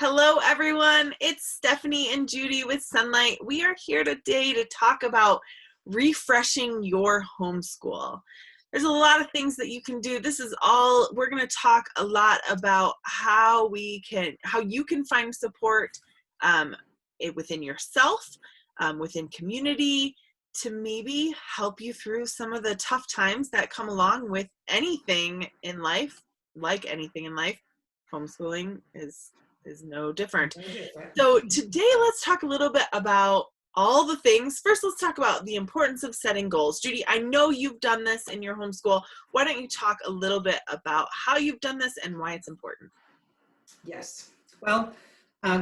Hello, everyone. It's Stephanie and Judy with Sonlight. We are here today to talk about refreshing your homeschool. There's a lot of things that you can do. We're going to talk a lot about how you can find support within yourself, within community, to maybe help you through some of the tough times that come along with anything in life. Like anything in life, homeschooling is no different. So today, let's talk a little bit about all the things. First, let's talk about the importance of setting goals. Judy, I know you've done this in your homeschool. Why don't you talk a little bit about how you've done this and why it's important? Yes. Well,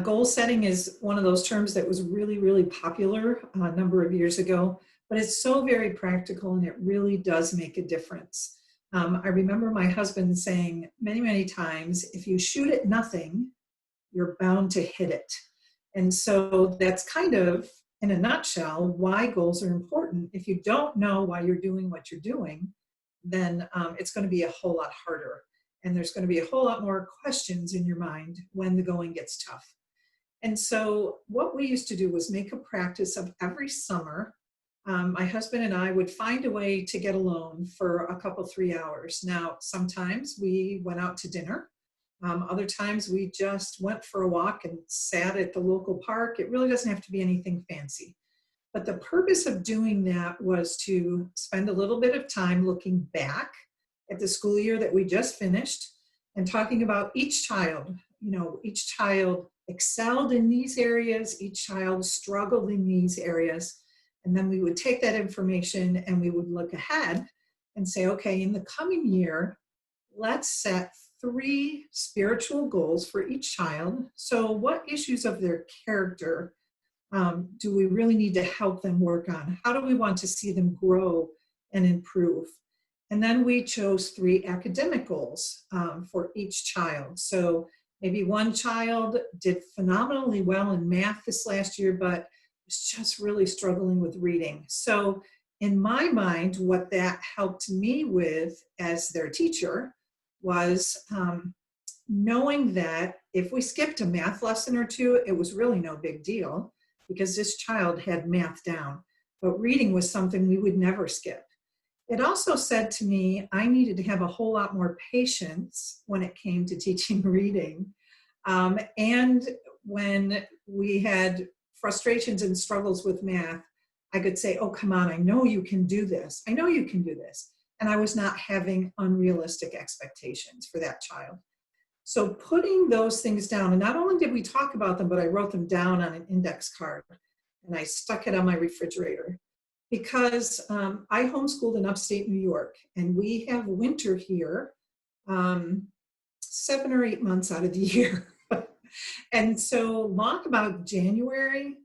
goal setting is one of those terms that was really, really popular a number of years ago, but it's so very practical and it really does make a difference. I remember my husband saying many, many times, if you shoot at nothing, you're bound to hit it. And so that's kind of, in a nutshell, why goals are important. If you don't know why you're doing what you're doing, then it's going to be a whole lot harder. And there's going to be a whole lot more questions in your mind when the going gets tough. And so what we used to do was make a practice of every summer. My husband and I would find a way to get alone for a couple, 3 hours. Now, sometimes we went out to dinner. Other times we just went for a walk and sat at the local park. It really doesn't have to be anything fancy. But the purpose of doing that was to spend a little bit of time looking back at the school year that we just finished and talking about each child. You know, each child excelled in these areas, each child struggled in these areas. And then we would take that information and we would look ahead and say, okay, in the coming year, let's set 3 spiritual goals for each child. So what issues of their character do we really need to help them work on? How do we want to see them grow and improve? And then we chose 3 academic goals for each child. So maybe one child did phenomenally well in math this last year, but was just really struggling with reading. So in my mind, what that helped me with as their teacher was knowing that if we skipped a math lesson or 2, it was really no big deal because this child had math down. But reading was something we would never skip. It also said to me I needed to have a whole lot more patience when it came to teaching reading. And when we had frustrations and struggles with math, I could say, oh, come on, I know you can do this. I know you can do this. And I was not having unrealistic expectations for that child. So putting those things down, and not only did we talk about them, but I wrote them down on an index card and I stuck it on my refrigerator because I homeschooled in upstate New York and we have winter here 7 or 8 months out of the year. And so long about January,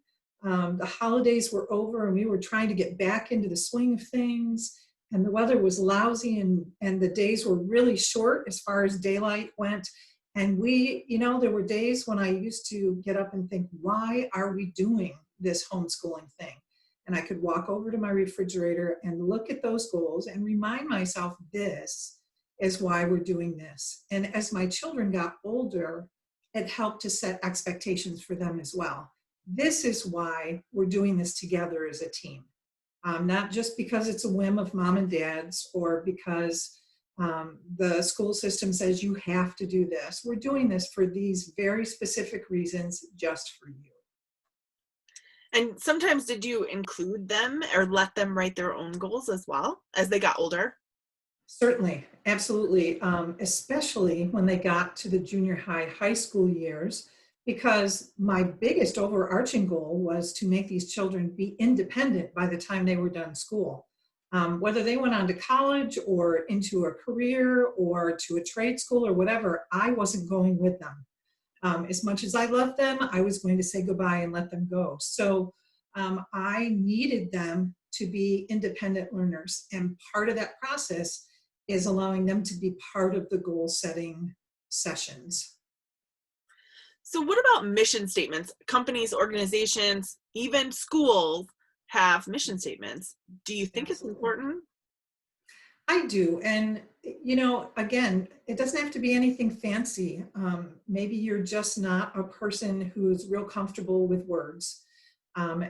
the holidays were over and we were trying to get back into the swing of things. And the weather was lousy and the days were really short as far as daylight went. And there were days when I used to get up and think, why are we doing this homeschooling thing? And I could walk over to my refrigerator and look at those goals and remind myself this is why we're doing this. And as my children got older, it helped to set expectations for them as well. This is why we're doing this together as a team. Not just because it's a whim of mom and dad's or because the school system says you have to do this. We're doing this for these very specific reasons just for you. And sometimes did you include them or let them write their own goals as well as they got older? Certainly, absolutely, especially when they got to the junior high school years, because my biggest overarching goal was to make these children be independent by the time they were done school. Whether they went on to college or into a career or to a trade school or whatever, I wasn't going with them. As much as I loved them, I was going to say goodbye and let them go. So I needed them to be independent learners. And part of that process is allowing them to be part of the goal setting sessions. So what about mission statements? Companies, organizations, even schools have mission statements. Do you think it's important? I do. And You know, again, it doesn't have to be anything fancy. Maybe you're just not a person who's real comfortable with words. Um,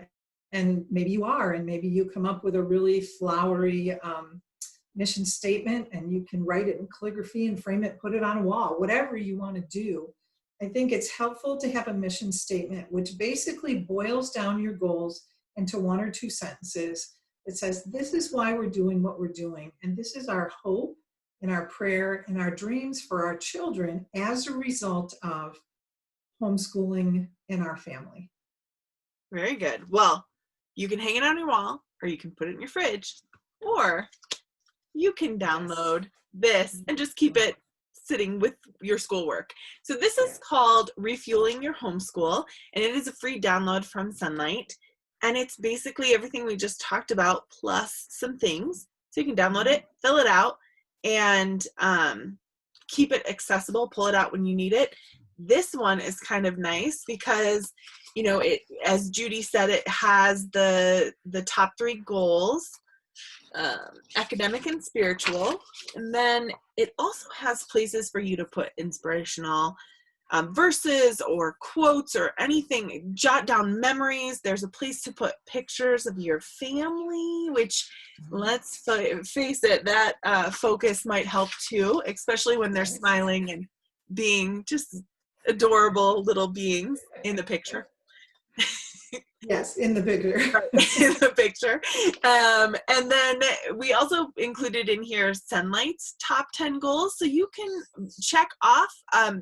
and maybe you are, and maybe you come up with a really flowery mission statement and you can write it in calligraphy and frame it, put it on a wall, whatever you want to do. I think it's helpful to have a mission statement, which basically boils down your goals into one or two sentences. It says, this is why we're doing what we're doing. And this is our hope and our prayer and our dreams for our children as a result of homeschooling in our family. Very good. Well, you can hang it on your wall, or you can put it in your fridge, or you can download this and just keep it sitting with your schoolwork. So this is called Refueling Your Homeschool, and it is a free download from Sonlight. And it's basically everything we just talked about plus some things. So you can download it, fill it out, and keep it accessible, pull it out when you need it. This one is kind of nice because, you know, it, as Judy said, it has the top 3 goals, academic and spiritual, and then it also has places for you to put inspirational verses or quotes or anything, jot down memories. There's a place to put pictures of your family, which, let's face it, that focus might help too, especially when they're smiling and being just adorable little beings in the picture. Yes, in the picture. In the picture. And then we also included in here Sonlight's top 10 goals. So you can check off.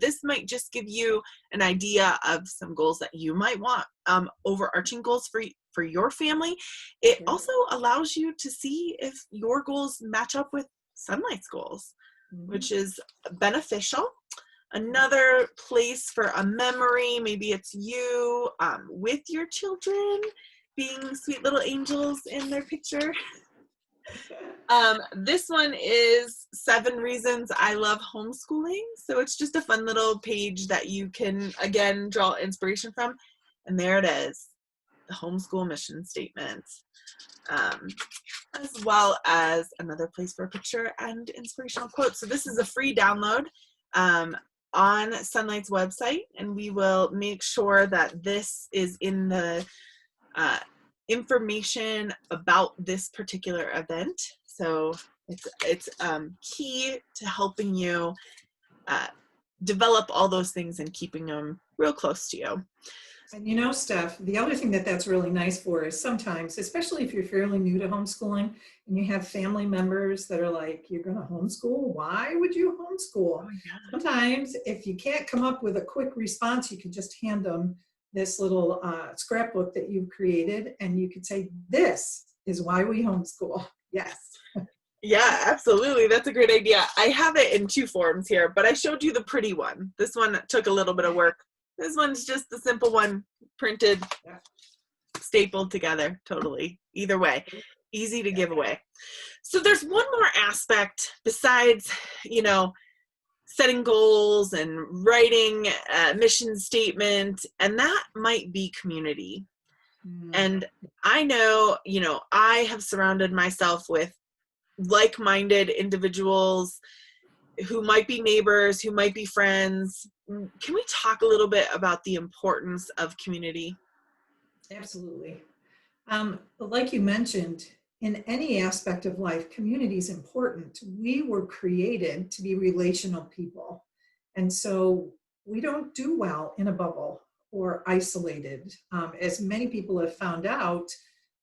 This might just give you an idea of some goals that you might want, overarching goals for your family. It also allows you to see if your goals match up with Sonlight's goals, which is beneficial. Another place for a memory, maybe it's you with your children being sweet little angels in their picture. This one is 7 Reasons I Love Homeschooling. So it's just a fun little page that you can, again, draw inspiration from. And there it is, the homeschool mission statement, as well as another place for a picture and inspirational quotes. So this is a free download on Sonlight's website, and we will make sure that this is in the information about this particular event. So it's key to helping you develop all those things and keeping them real close to you. And you know, Steph, the other thing that's really nice for is sometimes, especially if you're fairly new to homeschooling and you have family members that are like, you're going to homeschool? Why would you homeschool? Sometimes if you can't come up with a quick response, you can just hand them this little scrapbook that you've created, and you could say, this is why we homeschool. Yes. Yeah, absolutely. That's a great idea. I have it in 2 forms here, but I showed you the pretty one. This one took a little bit of work. This one's just the simple one, printed, stapled together, totally. Either way, easy to give away. So there's one more aspect besides, you know, setting goals and writing a mission statement, and that might be community. And I know, you know, I have surrounded myself with like-minded individuals who might be neighbors, who might be friends. Can we talk a little bit about the importance of community? Absolutely. Like you mentioned, in any aspect of life, community is important. We were created to be relational people. And so we don't do well in a bubble or isolated. As many people have found out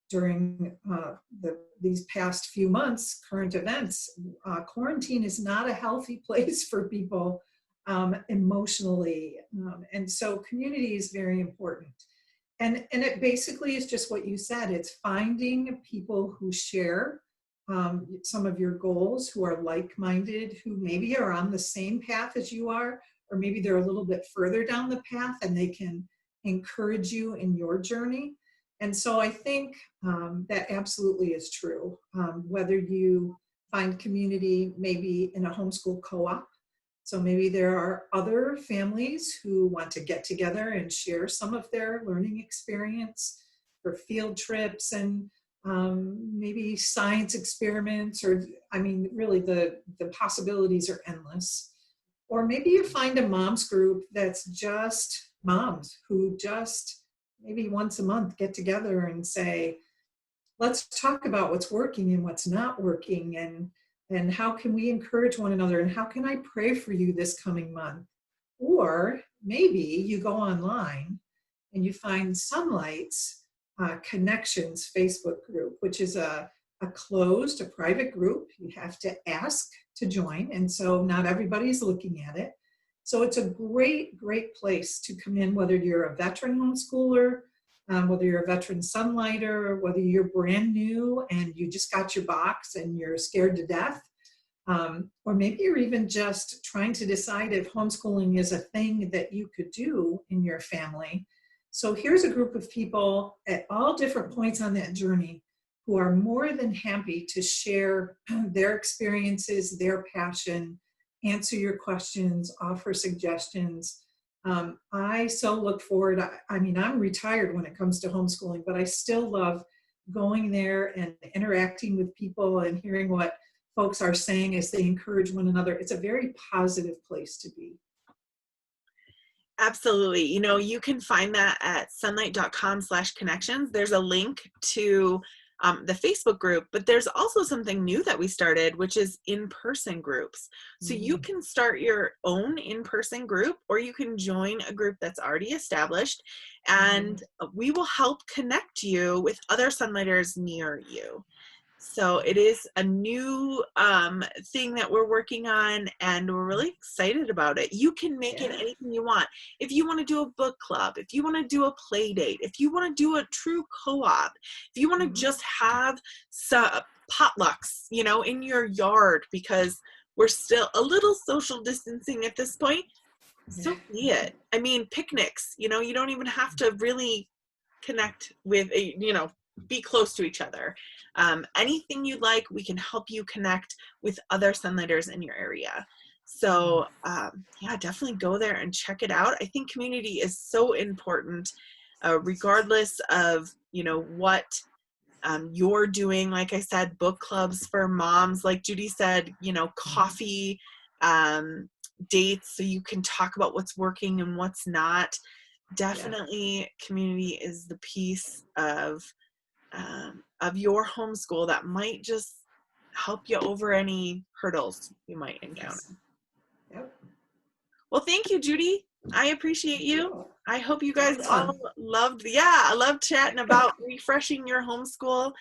during these past few months, current events, quarantine is not a healthy place for people emotionally. And so community is very important. And it basically is just what you said. It's finding people who share some of your goals, who are like-minded, who maybe are on the same path as you are, or maybe they're a little bit further down the path and they can encourage you in your journey. And so I think that absolutely is true. Whether you find community maybe in a homeschool co-op, so maybe there are other families who want to get together and share some of their learning experience for field trips and maybe science experiments, or I mean, really the possibilities are endless. Or maybe you find a moms group that's just moms who just maybe once a month get together and say, let's talk about what's working and what's not working, and how can we encourage one another, and how can I pray for you this coming month. Or maybe you go online and you find Sonlight's Connections Facebook group, which is a closed, a private group. You have to ask to join, and so not everybody's looking at it. So it's a great, great place to come in, whether you're a veteran homeschooler, whether you're a veteran Sonlighter, whether you're brand new and you just got your box and you're scared to death, or maybe you're even just trying to decide if homeschooling is a thing that you could do in your family. So here's a group of people at all different points on that journey who are more than happy to share their experiences, their passion, answer your questions, offer suggestions. I so look forward. I mean, I'm retired when it comes to homeschooling, but I still love going there and interacting with people and hearing what folks are saying as they encourage one another. It's a very positive place to be. Absolutely. You know, you can find that at sonlight.com/connections. There's a link to the Facebook group, but there's also something new that we started, which is in-person groups. So you can start your own in-person group, or you can join a group that's already established, and we will help connect you with other Sonlighters near you. So it is a new thing that we're working on, and we're really excited about it. You can make it anything you want. If you want to do a book club, if you want to do a play date, if you want to do a true co-op, if you want to just have some potlucks, you know, in your yard, because we're still a little social distancing at this point, so be it. I mean, picnics, you know, you don't even have to really connect with, you know, be close to each other. Anything you'd like, we can help you connect with other Sonlighters in your area. So yeah, definitely go there and check it out. I think community is so important, regardless of, you know, what you're doing. Like I said, book clubs for moms, like Judy said, you know, coffee dates, so you can talk about what's working and what's not. Definitely community is the piece of your homeschool that might just help you over any hurdles you might encounter. Well, thank you, Judy. I appreciate you. I hope you guys all loved, I love chatting about refreshing your homeschool.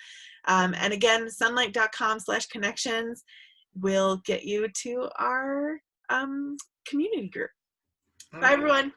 And again, sonlight.com/connections will get you to our community group. Bye, everyone.